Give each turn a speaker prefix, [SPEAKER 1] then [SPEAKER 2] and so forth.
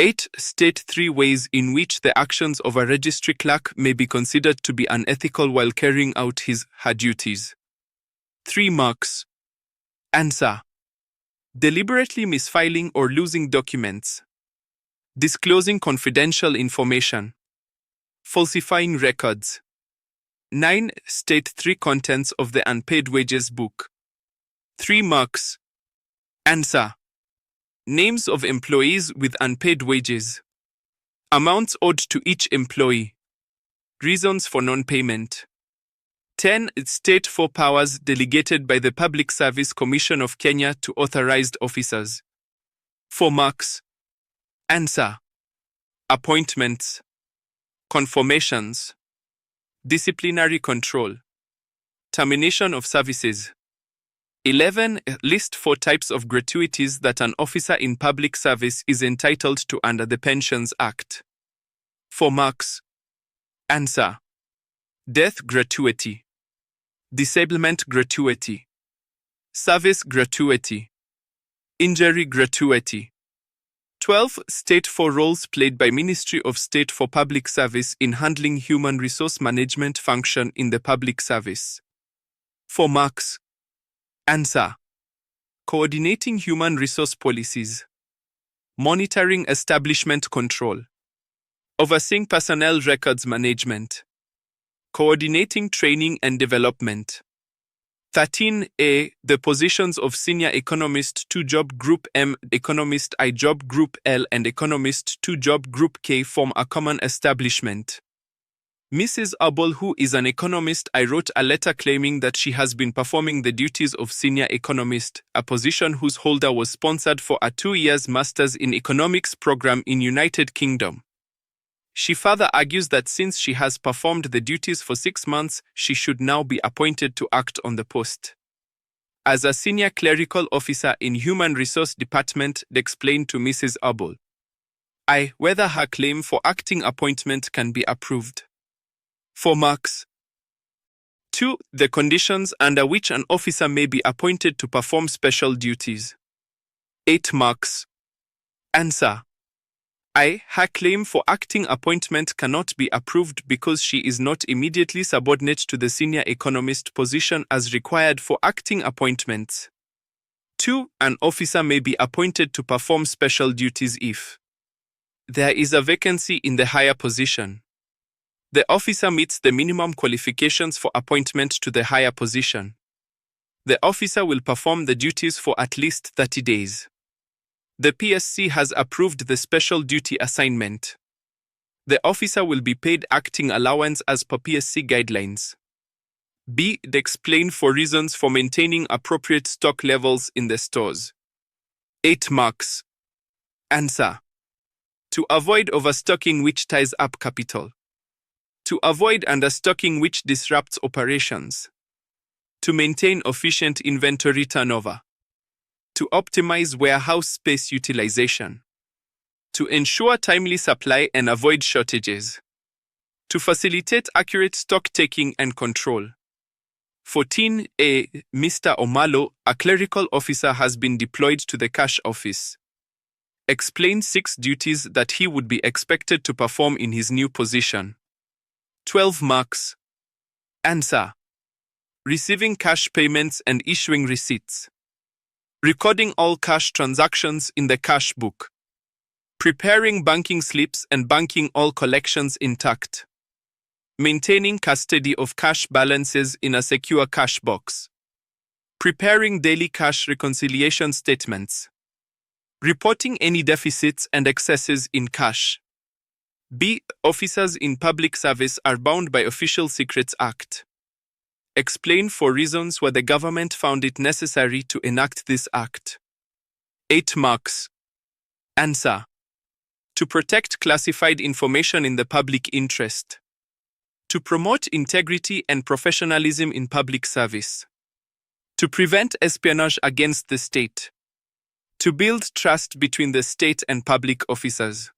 [SPEAKER 1] 8. State 3 ways in which the actions of a registry clerk may be considered to be unethical while carrying out his/her duties. 3 marks. Answer. Deliberately misfiling or losing documents. Disclosing confidential information. Falsifying records. 9. State 3 contents of the unpaid wages book. 3 marks. Answer. Names of employees with unpaid wages. Amounts owed to each employee. Reasons for non-payment. 10. State 4 powers delegated by the Public Service Commission of Kenya to authorized officers. 4 marks. Answer. Appointments. Confirmations. Disciplinary control. Termination of services. 11. List 4 types of gratuities that an officer in public service is entitled to under the Pensions Act. 4 marks. Answer. Death gratuity. Disablement gratuity. Service gratuity. Injury gratuity. 12. State 4 roles played by Ministry of State for Public Service in handling human resource management function in the public service. 4 marks. Answer. Coordinating human resource policies. Monitoring establishment control. Overseeing personnel records management. Coordinating training and development. 13A. The positions of Senior Economist 2 Job Group M, Economist I Job Group L and Economist 2 Job Group K form a common establishment. Mrs. Abel, who is an economist, I wrote a letter claiming that she has been performing the duties of Senior Economist, a position whose holder was sponsored for a 2-year Masters in Economics program in United Kingdom. She further argues that since she has performed the duties for 6 months, she should now be appointed to act on the post. As a senior clerical officer in Human Resource Department, explained to Mrs. Abel. Whether her claim for acting appointment can be approved. 4 marks. 2. The conditions under which an officer may be appointed to perform special duties. 8 marks. Answer. Her claim for acting appointment cannot be approved because she is not immediately subordinate to the senior economist position as required for acting appointments. 2. An officer may be appointed to perform special duties if there is a vacancy in the higher position. The officer meets the minimum qualifications for appointment to the higher position. The officer will perform the duties for at least 30 days. The PSC has approved the special duty assignment. The officer will be paid acting allowance as per PSC guidelines. B. Explain 4 reasons for maintaining appropriate stock levels in the stores. 8 marks. Answer. To avoid overstocking which ties up capital. To avoid understocking which disrupts operations. To maintain efficient inventory turnover. To optimize warehouse space utilization. To ensure timely supply and avoid shortages. To facilitate accurate stock taking and control. 14A. Mr. Omalo, a clerical officer, has been deployed to the cash office. Explain 6 duties that he would be expected to perform in his new position. 12 marks. Answer. Receiving cash payments and issuing receipts. Recording all cash transactions in the cash book. Preparing banking slips and banking all collections intact. Maintaining custody of cash balances in a secure cash box. Preparing daily cash reconciliation statements. Reporting any deficits and excesses in cash. B. Officers in public service are bound by Official Secrets Act. Explain 4 reasons why the government found it necessary to enact this act. 8 marks. Answer. To protect classified information in the public interest. To promote integrity and professionalism in public service. To prevent espionage against the state. To build trust between the state and public officers.